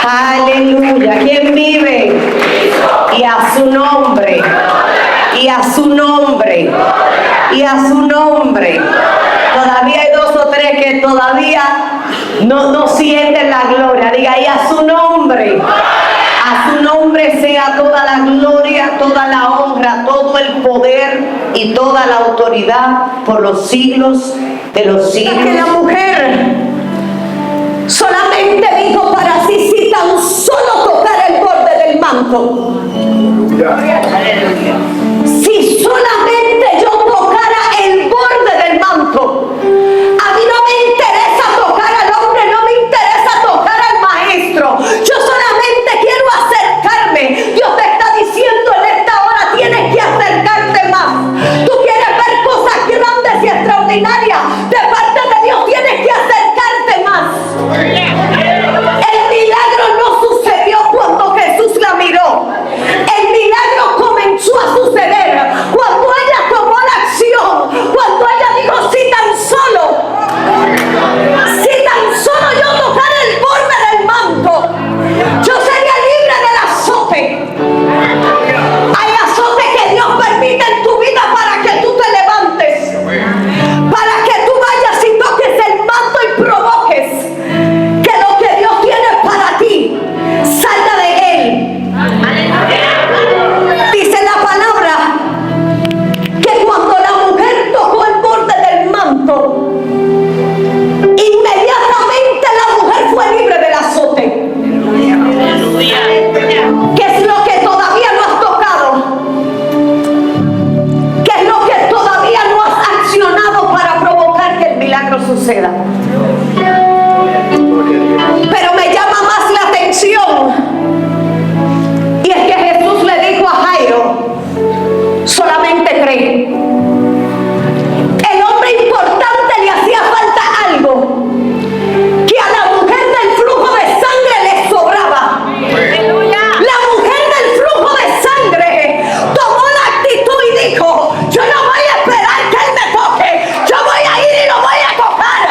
Aleluya. ¿Quién vive? Y a su nombre. Y a su nombre. Y a su nombre. Todavía hay dos o tres que todavía no sienten la gloria. Diga, y a su nombre. A su nombre sea toda la gloria, toda la honra, todo el poder y toda la autoridad por los siglos de los siglos. Que la mujer solamente dijo para sí, si tan solo tocar el borde del manto. Si solamente yo tocara el borde del manto. A mí no me interesa tocar al hombre, no me interesa tocar al maestro. Yo solamente quiero acercarme. Dios te está diciendo en esta hora, tienes que acercarte más. Tú quieres ver cosas grandes y extraordinarias de parte de Dios, tienes que acercarte más. El milagro no sucedió cuando Jesús la miró. El milagro comenzó a suceder cuando ella tomó la acción, cuando ella dijo, si tan solo yo tocara el borde del manto, yo sería libre del azote. Hay azote que Dios permite en tu vida para que tú te levantes, para que tú vayas y toques el manto y provoques que lo que Dios tiene para ti salga de él. Dice la palabra que cuando la mujer tocó el borde del manto, inmediatamente la mujer fue libre del azote. ¿Qué es lo que todavía no has tocado? ¿Qué es lo que todavía no has accionado para provocar que el milagro suceda? Pero me llama más la atención, y es que Jesús le dijo a Jairo, solamente cree. El hombre importante le hacía falta algo que a la mujer del flujo de sangre le sobraba. La mujer del flujo de sangre tomó la actitud y dijo, yo no voy a esperar que él me toque, yo voy a ir y lo voy a tocar,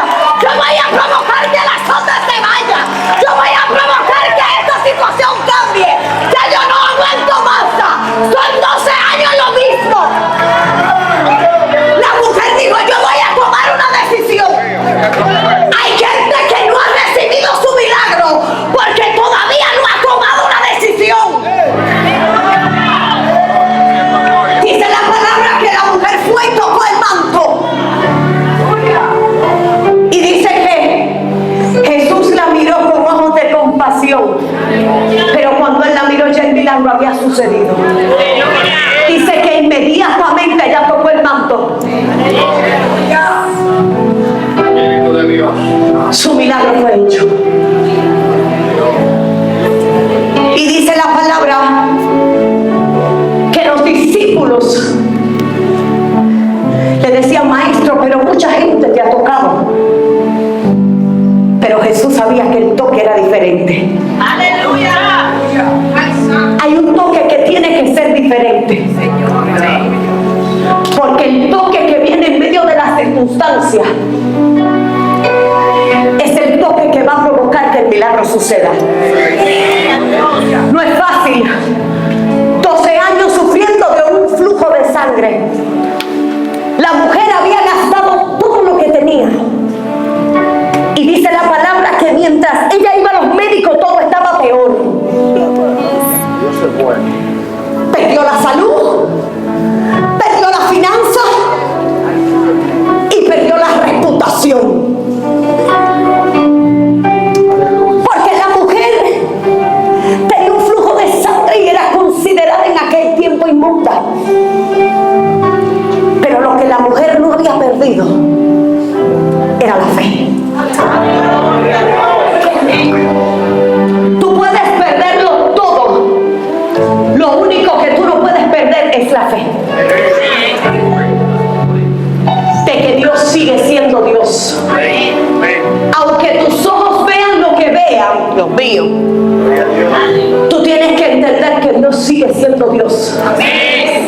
yo voy a provocar que la sonda se vaya, yo voy a provocar que esta situación cambie, que yo no aguanto más, son 12 años lo mismo. La mujer dijo, yo voy a tomar una decisión. Hay gente que no ha recibido su milagro porque todavía no ha tomado una decisión. Dice la palabra que la mujer fue y tocó el manto. Y dice que Jesús la miró con ojos de compasión. Pero cuando él la miró ya el milagro había sucedido. Dice que inmediatamente ella tocó el manto. Su milagro fue hecho. Y dice la palabra que los discípulos le decían, maestro, pero mucha gente te ha tocado. Pero Jesús sabía que el toque era diferente. ¡Aleluya! Hay un toque que tiene que ser diferente. Porque el toque que viene en medio de las circunstancias es el toque que va a provocar que el milagro suceda. No es fácil. 12 años sufriendo de un flujo de sangre. La mujer había gastado todo lo que tenía. Y dice la palabra que mientras ella iba a los médicos todo estaba peor. Perdió la salud, perdió la finanza y perdió la reputación. Porque la mujer tenía un flujo de sangre y era considerada en aquel tiempo inmunda. Pero lo que la mujer no había perdido era la fe. Tú puedes perderlo todo. Lo único que tú no puedes perder es la fe. De que Dios sigue siendo Dios. Aunque tus ojos vean lo que vean, Dios mío, tú tienes que entender que Dios sigue siendo Dios.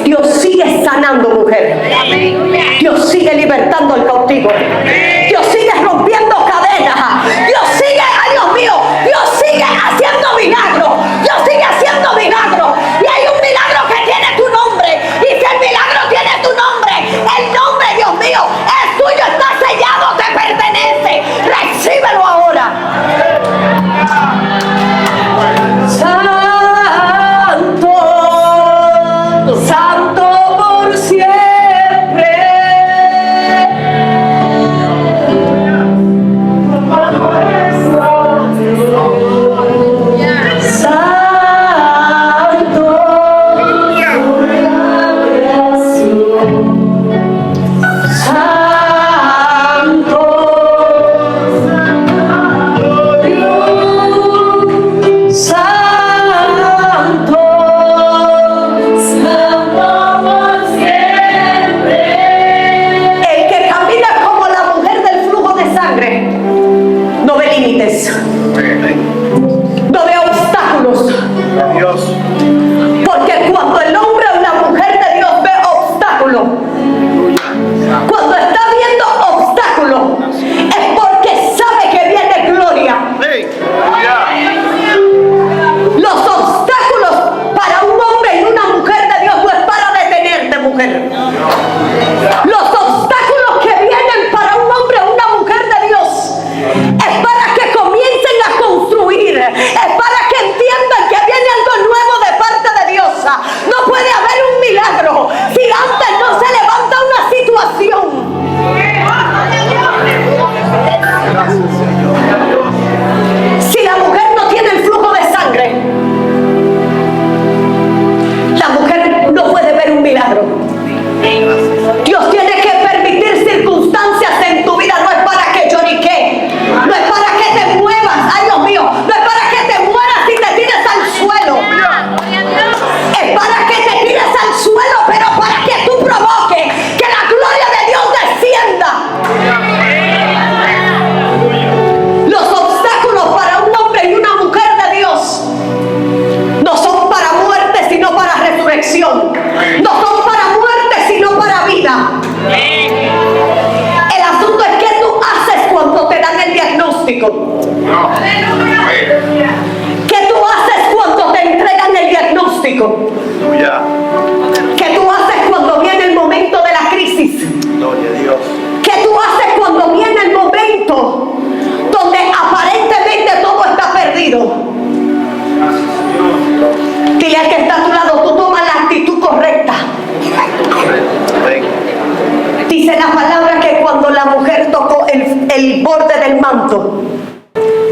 Dios sigue sanando, mujer. Dios sigue libertando al cautivo. Dios sigue rompiendo cadenas. Dios sigue, ay Dios mío, Dios sigue haciendo ¿Qué tú haces cuando te entregan el diagnóstico? ¿Qué tú haces cuando viene el momento de la crisis? ¿Qué tú haces cuando viene el momento donde aparentemente todo está perdido? Dile al que está a tu lado, tú tomas la actitud correcta. Dice la palabra que cuando la mujer tocó el borde del manto,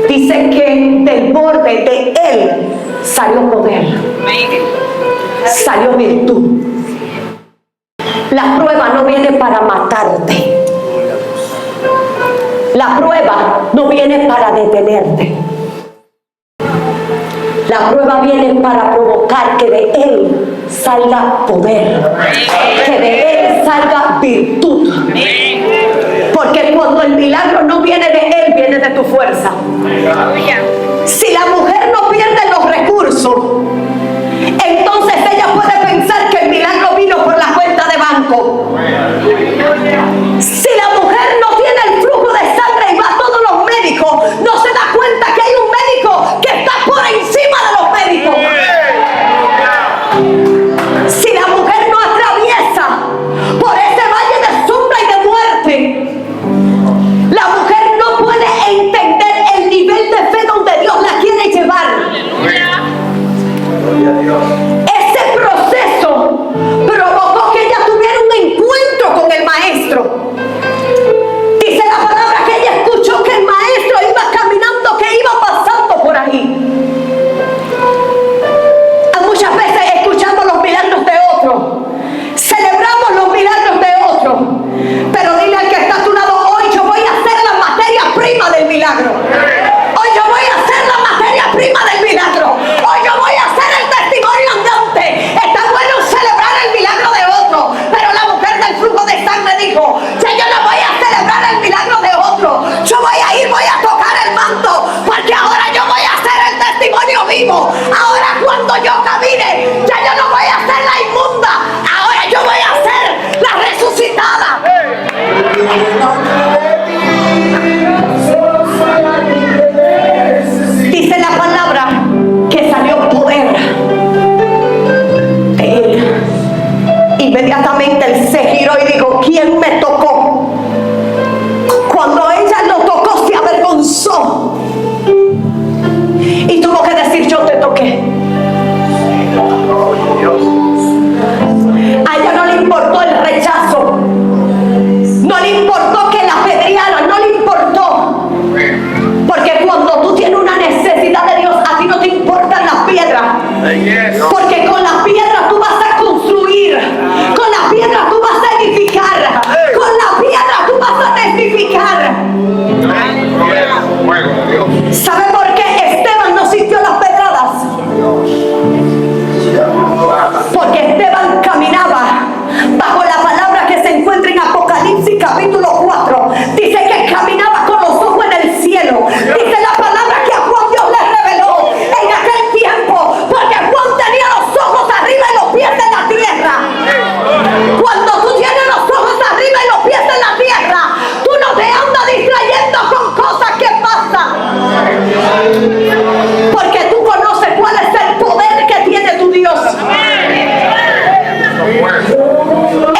dice que del borde de él salió poder, salió virtud. La prueba no viene para matarte. La prueba no viene para detenerte. La prueba viene para provocar que de él salga poder, que de él salga virtud. Porque cuando el milagro no viene de él, viene de tu fuerza. Si la mujer no pierde los recursos, entonces ella puede pensar que el milagro vino por la cuenta de banco. Si la mujer no tiene el flujo de sangre y va a todos los médicos, no se da cuenta que hay un médico que está por encima de los médicos. Si la mujer no atraviesa por ese valle de sombra y de muerte, la mujer no puede entender el nivel de fe donde Dios la quiere llevar. Ese proceso provocó que ella tuviera un encuentro con el maestro. Dice la palabra que ella escuchó que el maestro iba caminando, que iba pasando por ahí. Muchas veces escuchamos los milagros de otros, celebramos los milagros de otros, pero dile al que está a tu lado, hoy yo voy a ser la materia prima del milagro. Hoy yo voy a ser la materia prima del milagro. Hoy yo voy a ser el testimonio andante. Está bueno celebrar el milagro de otro, pero la mujer del flujo de sangre dijo, ya yo no voy a celebrar el milagro de otro. Yo voy a ir, voy a tocar el manto, porque ahora yo voy a ser el testimonio vivo. Ahora cuando yo camine, ya yo no voy a ser la inmunda. Ahora yo voy a ser la resucitada. Dice la palabra que salió poder de él. Inmediatamente él se giró y dijo, ¿quién me tocó? Cuando ella lo tocó, se avergonzó y tuvo que decir, yo te toqué. A ella no le importó el rechazo, no le importó que la apedrearan, no le importó. Porque cuando tú tienes una necesidad de Dios, a ti no te importan las piedras. Porque con las piedras tú vas a construir, con las piedras tú vas a edificar, con las piedras tú vas a testificar. ¿Sabe por qué Esteban no sintió las pedradas? Porque Esteban caminaba bajo la palabra que se encuentra en Apocalipsis capítulo 4. Dice que caminaba con los ojos en el cielo. Dice la palabra que a Juan Dios le reveló en aquel tiempo, porque Juan tenía los ojos arriba y los pies en la tierra. Cuando tú tienes los ojos arriba y los pies en la tierra, tú no te andas distrayendo con cosas que pasan, porque tú conoces cuál es el poder que tiene tu Dios.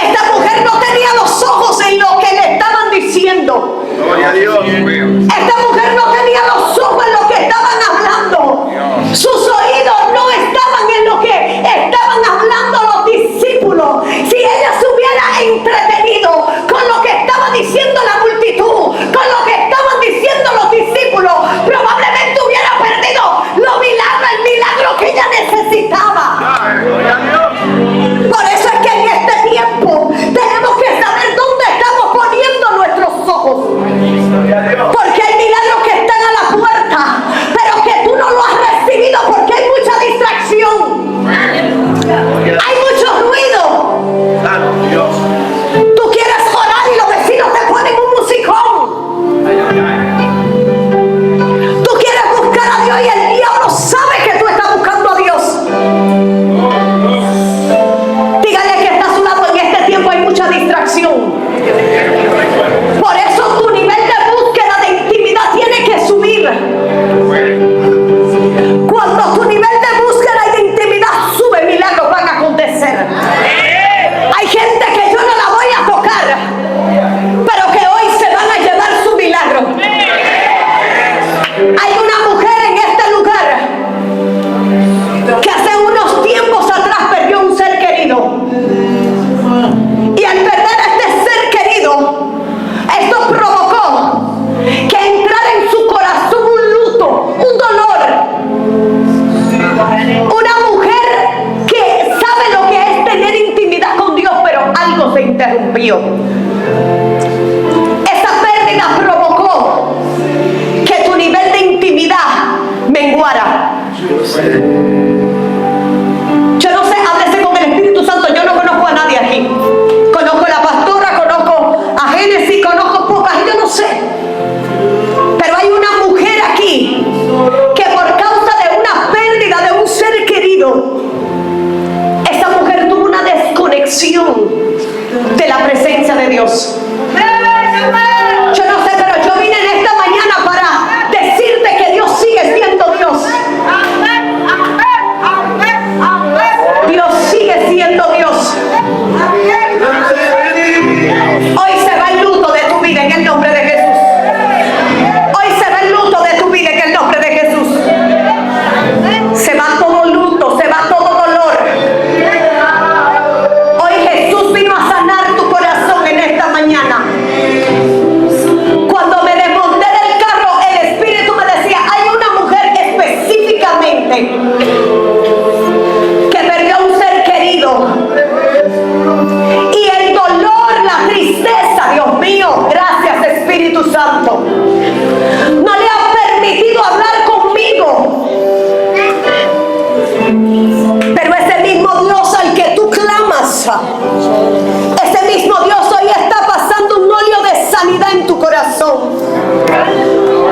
Esta mujer no tenía los ojos en lo que le estaban diciendo. Esta mujer no tenía los ojos en lo que estaban hablando. Sus oídos no estaban en lo que estaban hablando los discípulos. Si ella se hubiera entretenido con lo que estaba diciendo la multitud, con lo que estaban diciendo los discípulos, probablemente hubiera perdido el milagro que ella necesitaba. Por eso es que en este tiempo tenemos que saber dónde estamos poniendo nuestros ojos. Porque el milagro que está Santo. No le ha permitido hablar conmigo. Pero ese mismo Dios al que tú clamas, ese mismo Dios hoy está pasando un óleo de sanidad en tu corazón.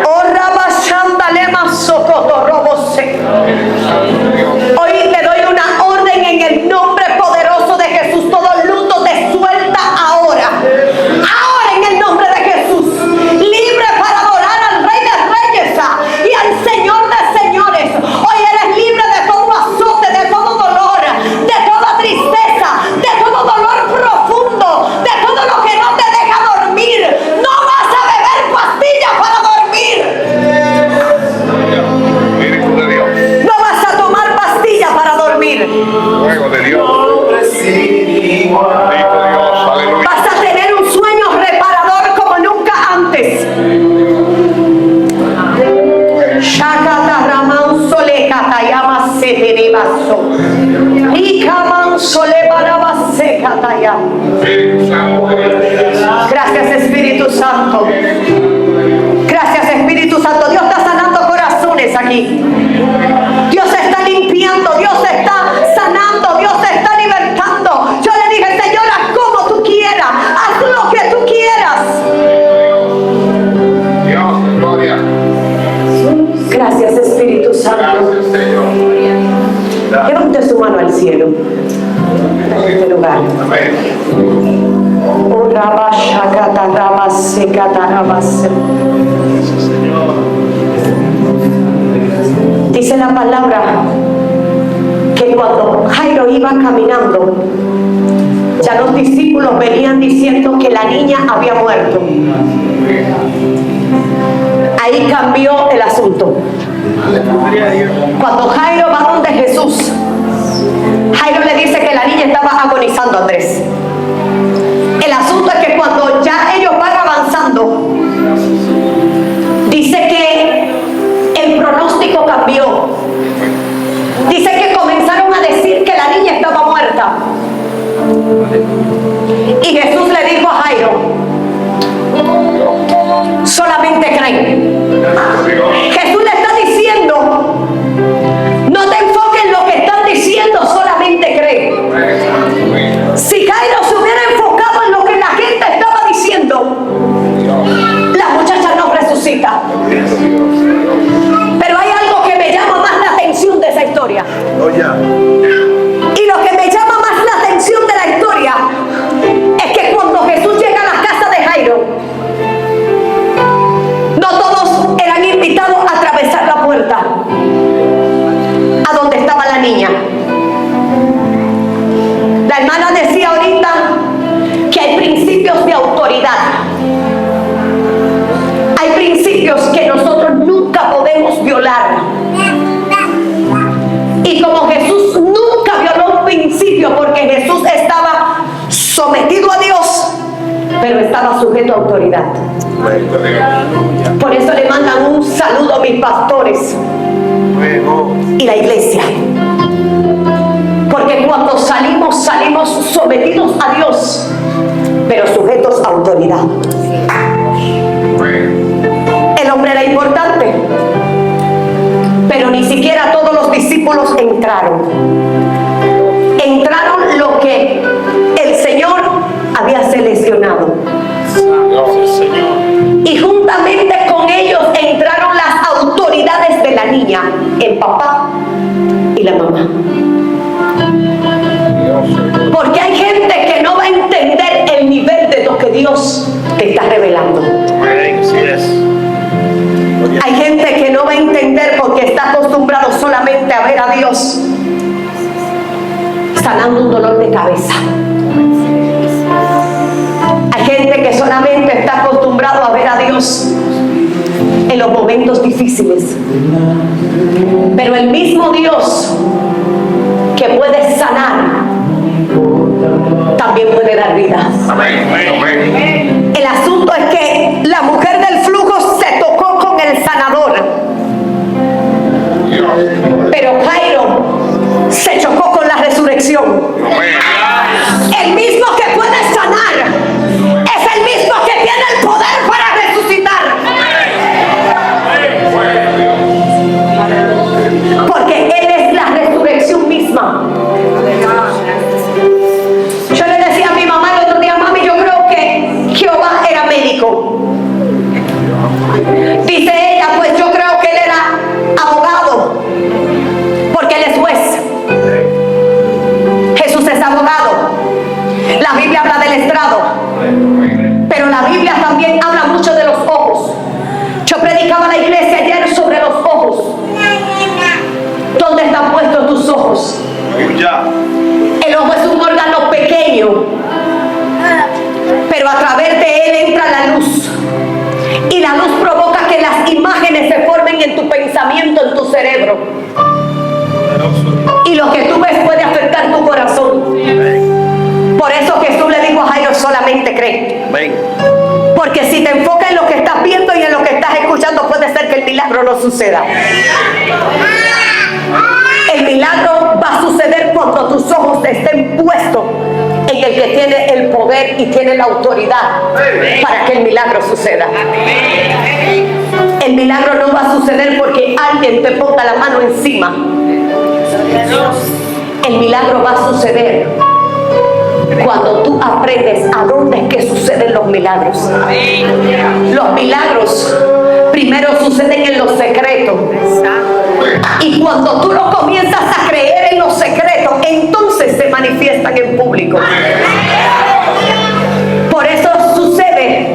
Oh, Rabashandalema Socotorrobose. Hoy le doy una orden en el nombre poderoso de Jesús. Todo luto te suelta ahora. Ahora en el nombre de Jesús. Libre para adorar al Rey de Reyes y al Señor de Señores. Hoy eres libre de todo azote, de todo dolor, de toda tristeza, de todo dolor profundo, de todo lo que no te deja dormir. No vas a beber pastillas para dormir. No vas a tomar pastillas para dormir. Fuego de Dios. Bendito Dios, aleluya. Vas a tener un sueño reparador como nunca antes. Shakata Raman Sole Katayama Seterebaso. Ikaman Sole Barabase Kataya. Espíritu Santo de Dios. Gracias, Espíritu Santo. Gracias, Espíritu Santo. Dios está sanando corazones aquí. Dios está limpiando, Dios está sanando, Dios está libertando. Yo le dije, Señor, haz como tú quieras, haz lo que tú quieras. Dios, gloria. Gracias, Espíritu Santo. Gracias, Señor. Levante su mano al cielo. En este lugar. Amén. Oh, Rabashakata Rabase Kata Rabase. Dice la palabra que cuando Jairo iba caminando, ya los discípulos venían diciendo que la niña había muerto. Ahí cambió el asunto. Cuando Jairo va donde Jesús, Jairo le dice que la niña estaba agonizando, Andrés. El asunto es que cuando ya ellos van avanzando, dice que el pronóstico cambió. Dice que comenzaron a decir que la niña estaba muerta. Y Jesús le dijo a Jairo, solamente cree. Jesús le está diciendo, no te enfoques en lo que están diciendo, solamente cree. Si Jairo se hubiera enfocado en lo que la gente estaba diciendo, la muchacha no resucita. Pero hay algo que me llama más la atención de esa historia. Y lo que me llama más la atención de la historia es que cuando Jesús llega a la casa de Jairo, no todos eran invitados a atravesar la puerta a donde estaba la niña. La hermana decía ahorita que hay principios de autoridad. Hay principios que nosotros nunca podemos violar. Y como Jesús nunca violó un principio, porque Jesús estaba sometido a Dios, pero estaba sujeto a autoridad. Por eso le mandan un saludo a mis pastores y la iglesia. Porque cuando salimos sometidos a Dios, pero sujetos a autoridad. El hombre era importante, pero ni siquiera todos los discípulos entraron. Entraron lo que el Señor había seleccionado. Y juntamente con ellos entraron las autoridades de la niña, el papá y la mamá. Porque hay gente que no va a entender el nivel de lo que Dios te está revelando. Hay gente que no va a entender porque está acostumbrado solamente a ver a Dios sanando un dolor de cabeza. Hay gente que solamente está acostumbrado a ver a Dios en los momentos difíciles. Pero el mismo Dios que puede sanar también puede dar vida. El asunto es que la mujer del flujo se tocó con el sanador, pero Jairo se chocó con la resurrección. El mismo que puede sanar es el mismo que tiene el poder para resucitar. pensamiento en tu cerebro. Y lo que tú ves puede afectar tu corazón. Por eso Jesús le dijo a Jairo, solamente cree. Porque si te enfocas en lo que estás viendo y en lo que estás escuchando, puede ser que el milagro no suceda. El milagro va a suceder cuando tus ojos estén puestos en el que tiene el poder y tiene la autoridad para que el milagro suceda. El milagro no va a suceder porque alguien te ponga la mano encima. El milagro va a suceder cuando tú aprendes a dónde es que suceden los milagros. Los milagros primero suceden en los secretos. Y cuando tú lo comienzas a creer en los secretos, entonces se manifiestan en público. Por eso sucede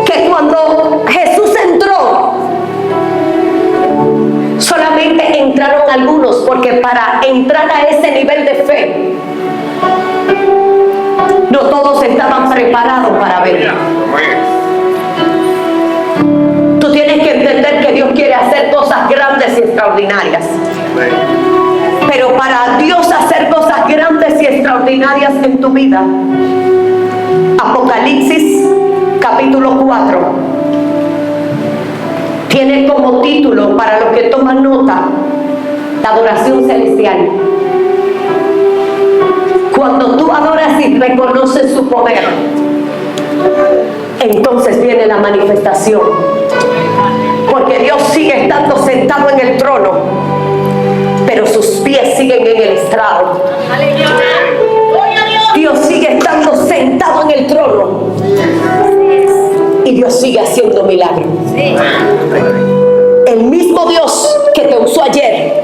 que cuando Jesús entró, solamente entraron algunos, porque para entrar a ese nivel de fe, no todos estaban preparados para ver. Tú tienes que entender que Dios quiere hacer cosas grandes y extraordinarias. Pero para Dios hacer cosas grandes y extraordinarias en tu vida, Apocalipsis capítulo 4 tiene como título, para los que toman nota, la adoración celestial. Cuando tú adoras y reconoces su poder, entonces viene la manifestación. Porque Dios sigue estando sentado en el trono, pero sus pies siguen en el estrado. Dios sigue estando sentado en el trono y Dios sigue haciendo milagros. El mismo Dios que te usó ayer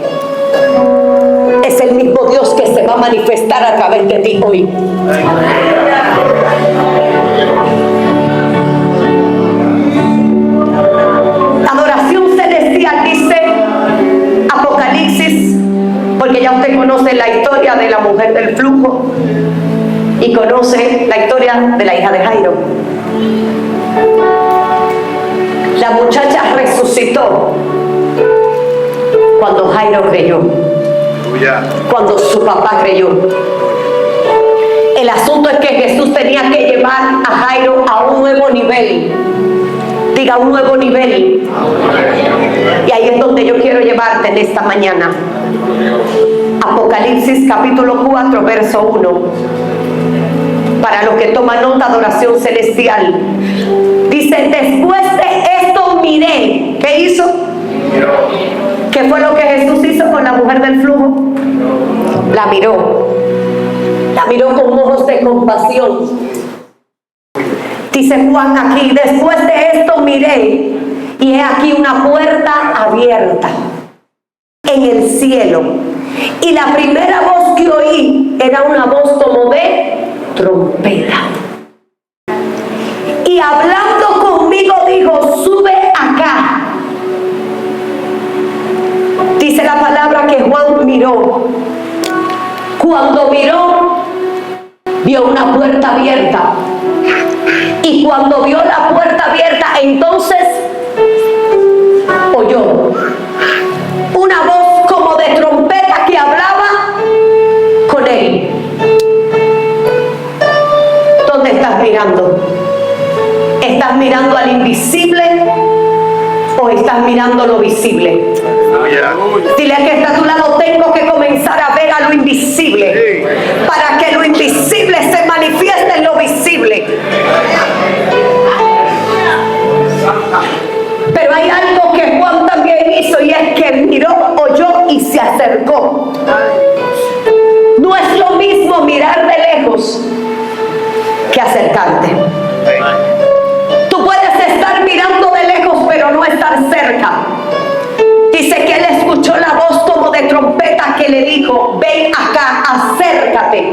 es el mismo Dios que se va a manifestar a través de ti hoy. Adoración celestial, dice Apocalipsis, porque ya usted conoce la historia de la mujer del flujo y conoce la historia de la hija de Jairo. La muchacha resucitó cuando Jairo creyó, cuando su papá creyó. El asunto es que Jesús tenía que llevar a Jairo a un nuevo nivel. Diga, un nuevo nivel. Y ahí es donde yo quiero llevarte en esta mañana. Apocalipsis capítulo 4 verso 1. Para los que toman nota, adoración celestial. Dice, después de esto miré. ¿Qué hizo? ¿Qué fue lo que Jesús hizo con la mujer del flujo? La miró. La miró con ojos de compasión. Dice Juan aquí, después de esto miré, y he aquí una puerta abierta en el cielo. Y la primera voz que oí era una voz como de trompeta. Y hablando conmigo dijo, sube acá. Dice la palabra que Juan miró. Cuando miró, vio una puerta abierta. Y cuando vio la puerta abierta, entonces oyó una voz como de trompeta que hablaba con él. ¿Dónde estás mirando? ¿Estás mirando al invisible o estás mirando lo visible? Dile al que está a tu lado, tengo que comenzar a ver a lo invisible para que lo invisible se manifieste en lo visible. Pero hay algo que Juan también hizo, y es que miró, oyó y se acercó. No es lo mismo mirar de lejos que acercarte. Tú puedes estar mirando de lejos pero no estar cerca. Dice que él escuchó la voz como de trompeta que le dijo, ven acá, acércate.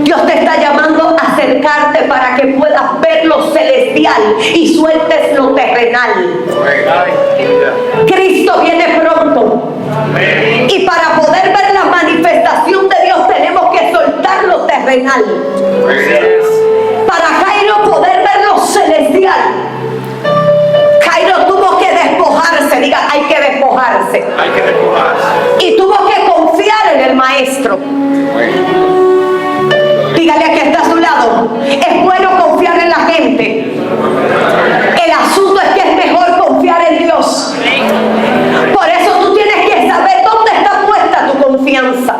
Dios te está llamando a acercarte para que puedas ver lo celestial y sueltes lo terrenal. Cristo viene pronto. Y para poder ver la manifestación de Dios tenemos que soltar lo terrenal. Para Jairo poder ver lo celestial, Jairo lado. Es bueno confiar en la gente. El asunto es que es mejor confiar en Dios. Por eso tú tienes que saber dónde está puesta tu confianza.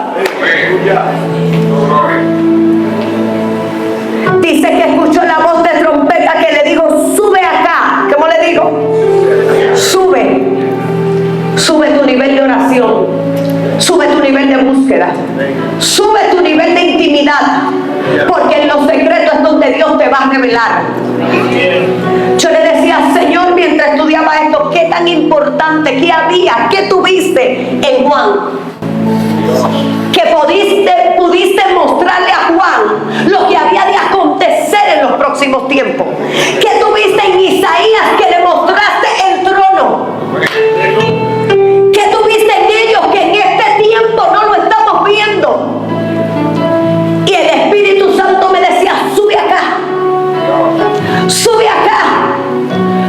Dice que escuchó la voz de trompeta que le dijo: sube acá. ¿Cómo le digo? Sube. Sube tu nivel de oración. Sube tu nivel de búsqueda. Sube tu nivel de intimidad. Porque en los secretos es donde Dios te va a revelar. Yo le decía: Señor, mientras estudiaba esto, ¿qué tan importante, qué había, qué tuviste en Juan? Que pudiste mostrarle a Juan lo que había de acontecer en los próximos tiempos. Que tuviste en Isaías, que le mostraste el trono. Que tuviste en ellos, que en este tiempo no lo estamos viendo. Y el Espíritu Santo me decía: sube acá, sube acá,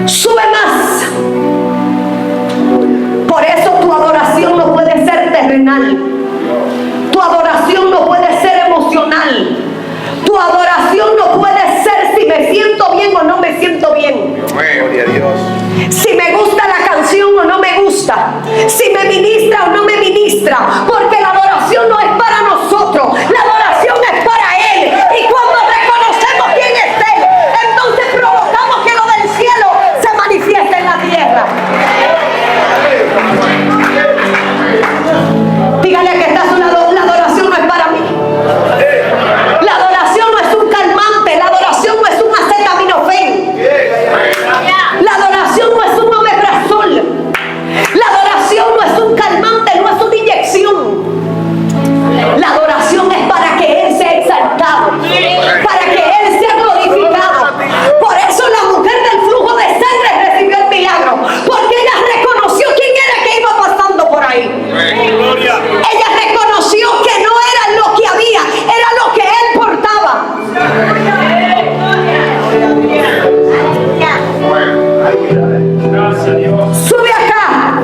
sube más. Por eso tu adoración no puede ser terrenal. Tu adoración no puede ser emocional. Tu adoración no puede ser si me siento bien o no me siento bien. Gloria a Dios. Si me gusta la canción o no me gusta. Si me ministra o no me ministra. Porque la adoración no es para nosotros. La adoración es para Él. Y cuando reconocemos quién es Él, entonces provocamos que lo del cielo se manifieste en la tierra. Dígale que está a su lado: la adoración no es para mí. La adoración no es un calmante. La adoración no es un acetaminofén. La adoración no es un omeprazol. La adoración no es un calmante, no es una inyección. La adoración es para que Él sea exaltado, para que Él sea glorificado. Por eso la mujer del flujo de sangre recibió el milagro, porque ella reconoció quién era que iba pasando por ahí. Ella reconoció que no era lo que había, era lo que Él portaba. Sube acá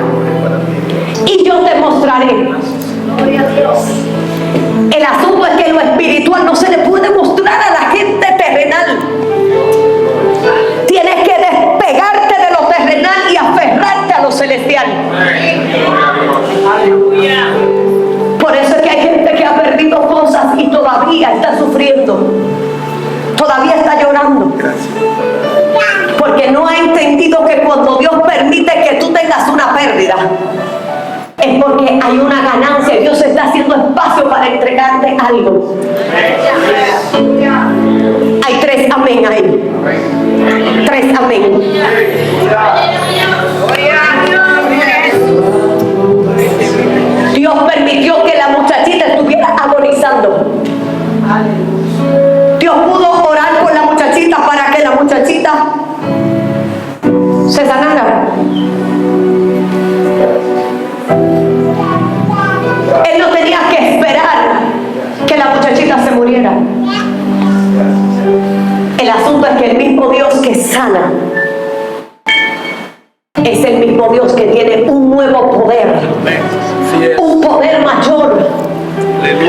y yo te mostraré. El asunto es que lo espiritual no se le puede mostrar a la gente terrenal. Tienes que despegarte de lo terrenal y aferrarte a lo celestial. Por eso es que hay gente que ha perdido cosas y todavía está sufriendo. Todavía está llorando. Porque no ha entendido que cuando Dios permite que tú tengas una pérdida, es porque hay una ganancia. Dios está haciendo espacio para entregarte algo. Hay 3 amén ahí. 3 amén. Dios permitió que la muchachita estuviera agonizando. Dios pudo orar por la muchachita para que la muchachita se sanara. Él no tenía que esperar que la muchachita se muriera. El asunto es que el mismo Dios que sana es el mismo Dios que tiene un nuevo poder, un poder mayor.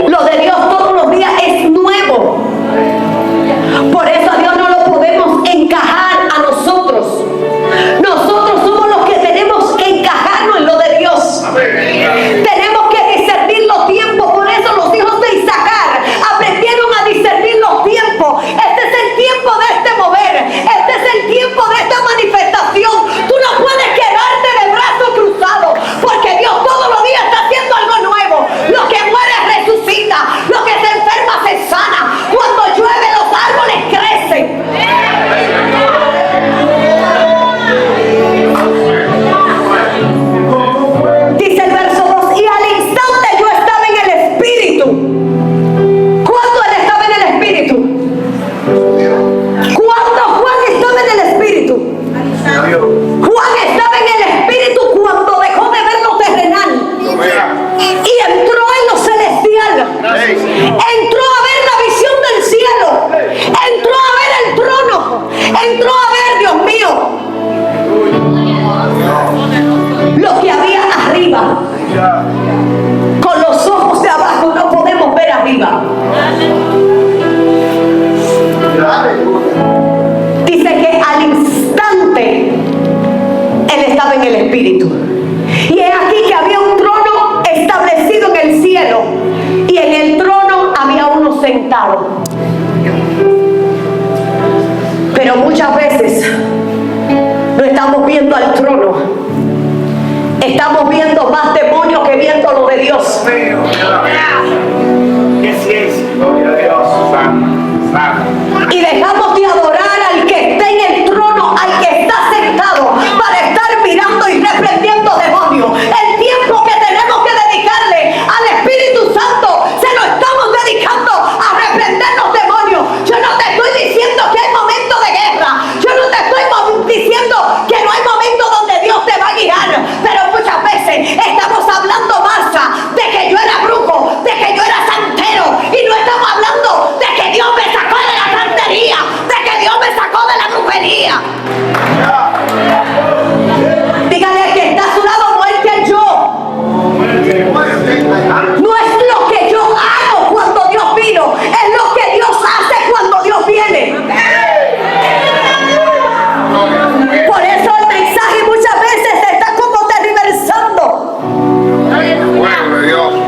Lo de Dios todos los días es nuevo. Por eso a Dios no lo podemos encajar a nosotros. Nosotros somos los que tenemos que encajarnos en lo de Dios. Tenemos que discernir los tiempos. Por eso los hijos de Isaacar aprendieron a discernir los tiempos. Este es el tiempo de este mover. Este es el tiempo de esta manifestación. Tú no puedes quedarte de brazos cruzados, porque Dios todos los días está haciendo algo nuevo. Lo que muere resucita, lo que se enferma se sana. Cuando llueve los árboles crecen. Dice el verso 2: y al instante yo estaba en el Espíritu. ¿Cuándo él estaba en el Espíritu? ¿Cuándo Juan estaba en el Espíritu? Juan estaba en el Espíritu cuando dejó de ver lo terrenal y entró en lo celestial. Entró a ver la visión del cielo. Entró a ver el trono. Entró a ver, Dios mío, lo que había arriba. Con los ojos de abajo no podemos ver arriba. Pero muchas veces no estamos viendo al trono. Estamos viendo más demonios que viendo lo de Dios. Gloria a Dios. Y dejamos de adorar al que está en el trono, al que está sentado, para estar mirando y reprendiendo demonios. El tiempo que tenemos que dedicarle al Espíritu Santo, se lo estamos dedicando a reprender los demonios. Yo no te estoy diciendo que hay momentos de guerra. Yo no te estoy diciendo que no hay momentos donde Dios te va a guiar. Pero muchas veces estamos hablando, Marta, de que yo era brujo, de que yo era santero. Y no estamos hablando de que Dios me sacó de la santería, de que Dios me sacó de la brujería. Dígale al que está a su lado, muerte al yo. No es lo que yo hago cuando Dios vino, es lo que Dios hace cuando Dios viene. Por eso el mensaje muchas veces está como tergiversando.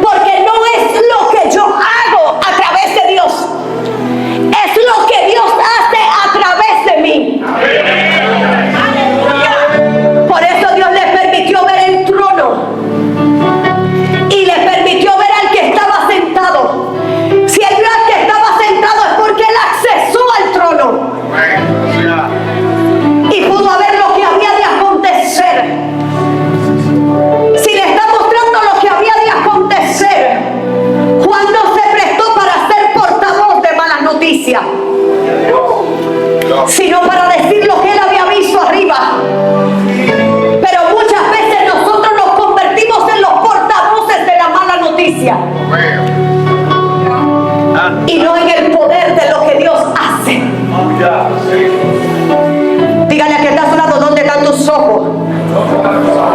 Porque no es lo que yo hago a través de Dios, es lo que Dios hace a través de mí. Por eso Dios le permitió ver el trono y le permitió ver al que estaba sentado. Si él vio al que estaba sentado es porque él accesó al trono y pudo ver lo que había de acontecer. Si le está mostrando lo que había de acontecer, Juan no se prestó para ser portavoz de malas noticias, sino para decir lo que él había visto arriba. Pero muchas veces nosotros nos convertimos en los portavoces de la mala noticia y no en el poder de lo que Dios hace. Dígale a que está a su lado, ¿dónde están tus ojos?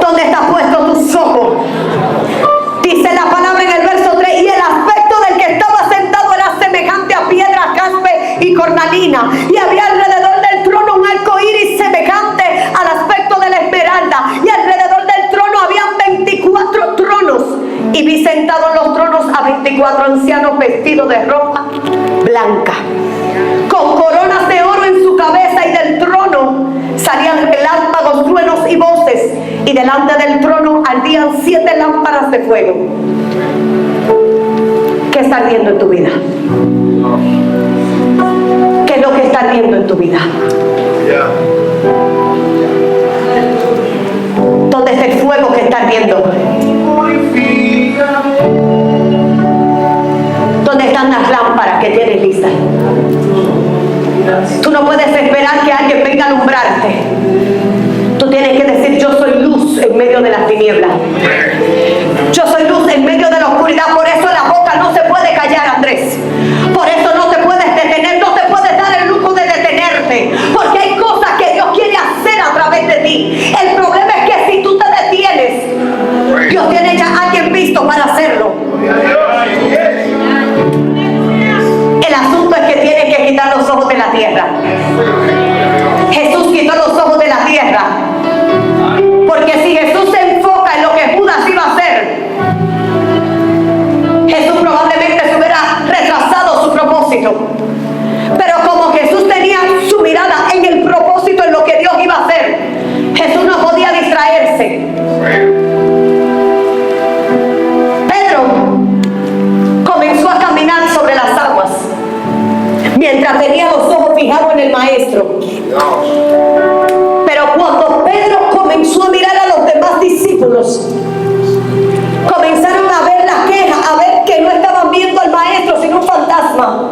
¿Dónde están puestos tus ojos? Dice la palabra en el verso 3, y el aspecto del que estaba sentado era semejante a piedra, jaspe y cornalina, y había alrededor del trono un arco iris semejante al aspecto de la esmeralda, y alrededor del trono habían 24 tronos, y vi sentados en los tronos a 24 ancianos vestidos de ropa blanca, con coronas de oro en su cabeza, y del trono salían relámpagos, truenos y voces, y delante del trono ardían 7 lámparas de fuego. ¿Qué está ardiendo en tu vida? ¿Qué es lo que está ardiendo en tu vida? ¿Dónde está el fuego que está ardiendo? ¿Dónde están las lámparas que tienes listas? Tú no puedes esperar que alguien venga a alumbrarte. Tú tienes que decir, yo soy luz en medio de las tinieblas. Yo soy luz en medio de la oscuridad. Por eso la boca no se puede callar, Andrés. Por eso no te puedes detener, no te puedes dar el lujo de detenerte. Porque hay cosas que Dios quiere hacer a través de ti. El problema es que si tú te detienes, Dios tiene ya a alguien visto para hacerlo. El asunto es que tienes que quitar los ojos de la tierra. Jesús quitó los ojos de la tierra. Porque si Jesús se enfoca en lo que Judas iba a hacer, Jesús probablemente se hubiera retrasado su propósito. Pero como Jesús tenía su mirada en el propósito, en lo que Dios iba a hacer, Jesús no podía distraerse. Pedro comenzó a caminar sobre las aguas mientras tenía los ojos fijados en el maestro. Pero cuando Pedro comenzó a mirar a los demás discípulos, comenzaron a ver la queja, a ver que no estaban viendo al maestro sino un fantasma.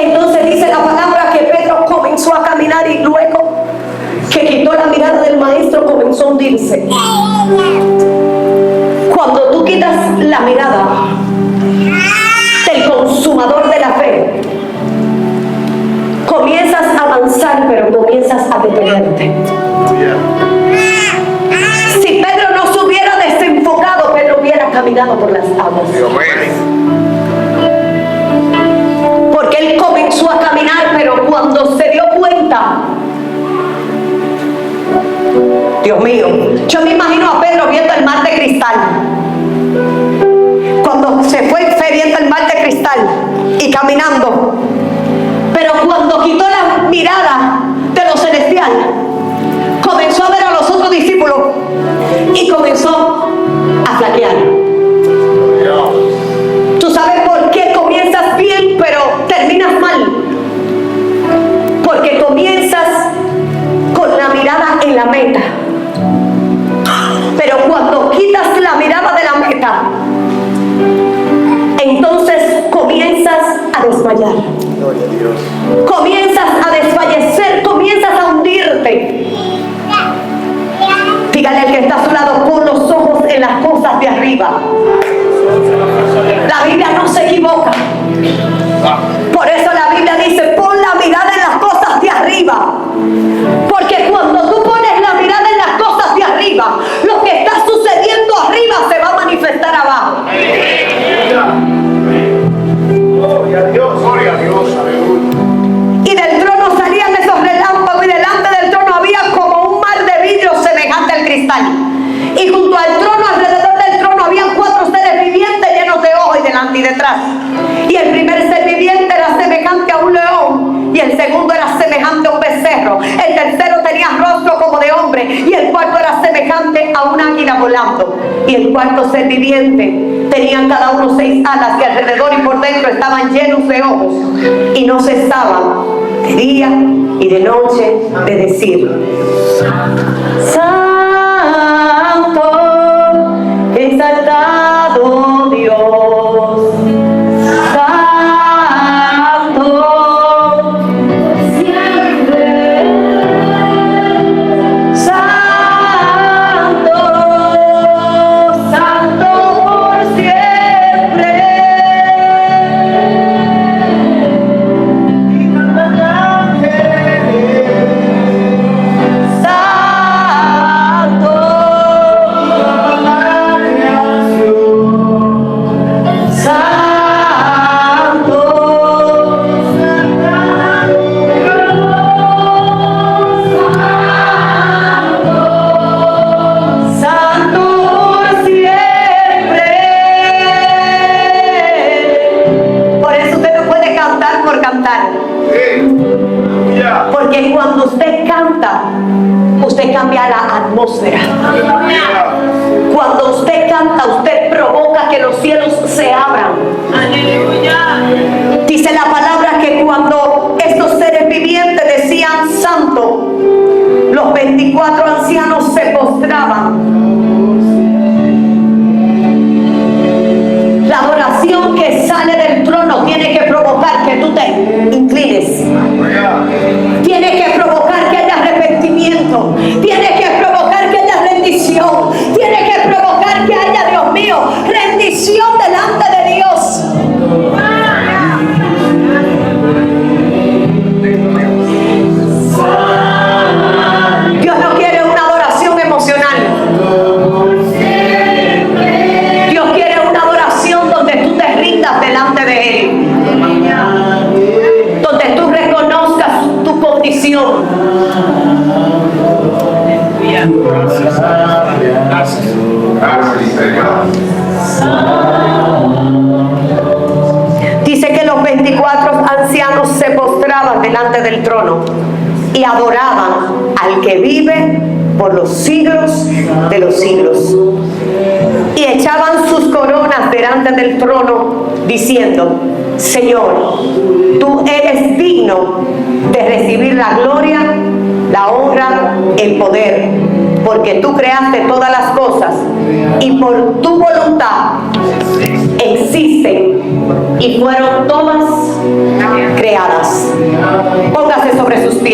Entonces dice la palabra que Pedro comenzó a caminar y luego que quitó la mirada del maestro comenzó a hundirse. Cuando tú quitas la mirada del consumador de la fe, comienzas a avanzar, pero comienzas a detenerte. Si Pedro no se hubiera desenfocado, Pedro hubiera caminado por las aguas. Porque él comenzó a caminar, pero cuando se dio cuenta, Dios mío, yo me imagino a Pedro viendo el mar de cristal. Cuando se fue viendo el mar de cristal y caminando. Pero cuando quitó la mirada de lo celestial, comenzó a ver a los otros discípulos y comenzó a flaquear. Tú sabes por qué comienzas bien pero terminas mal. Porque comienzas con la mirada en la meta, pero cuando quitas la mirada de la meta, entonces comienzas a desmayar. Comienzas a desfallecer, comienzas a hundirte. Dígale al que está a su lado, pon los ojos en las cosas de arriba. La Biblia no se equivoca. Por eso la Biblia dice, pon la mirada en las cosas de arriba. Porque cuando tú pones la mirada en las cosas de arriba, lo que está sucediendo arriba se va a manifestar abajo. Gloria a Dios, gloria a Dios, aleluya. Y del trono salían esos relámpagos y delante del trono había como un mar de vidrio semejante al cristal. Y junto al trono, alrededor del trono, habían 4 seres vivientes llenos de ojos y delante y detrás. Y el primer ser viviente era semejante a un león, y el segundo era semejante a un becerro. El tercero tenía rostro como de hombre, y el cuarto era semejante a un águila volando. Y el cuarto ser viviente tenían cada uno 6 alas, que alrededor y por dentro estaban llenos de ojos, y no cesaban de día y de noche de decir: Santo, exaltado Dios, Santo, siempre, Santo, Santo por siempre. Porque cuando usted canta, usted cambia la atmósfera. Cuando usted canta, usted provoca que los cielos se abran. Dice la palabra que cuando estos seres vivientes decían santo, los 24 ancianos se postraban. La adoración que sale del trono tiene que provocar que tú te inclines. Tiene que provocar que haya arrepentimiento. Tiene que provocar que haya rendición. Tiene que provocar que haya, Dios mío, rendición delante de Dios. Dios no quiere una adoración emocional. Dios quiere una adoración donde tú te rindas delante de Él, donde tú reconozcas tu condición. Dice que los 24 ancianos se postraban delante del trono y adoraban al que vive por los siglos de los siglos. Y echaban sus coronas delante del trono, diciendo: Señor, tú eres digno de recibir la gloria, la honra, el poder, porque tú creaste todas las cosas y por tu voluntad existen y fueron todas creadas. Póngase sobre sus pies.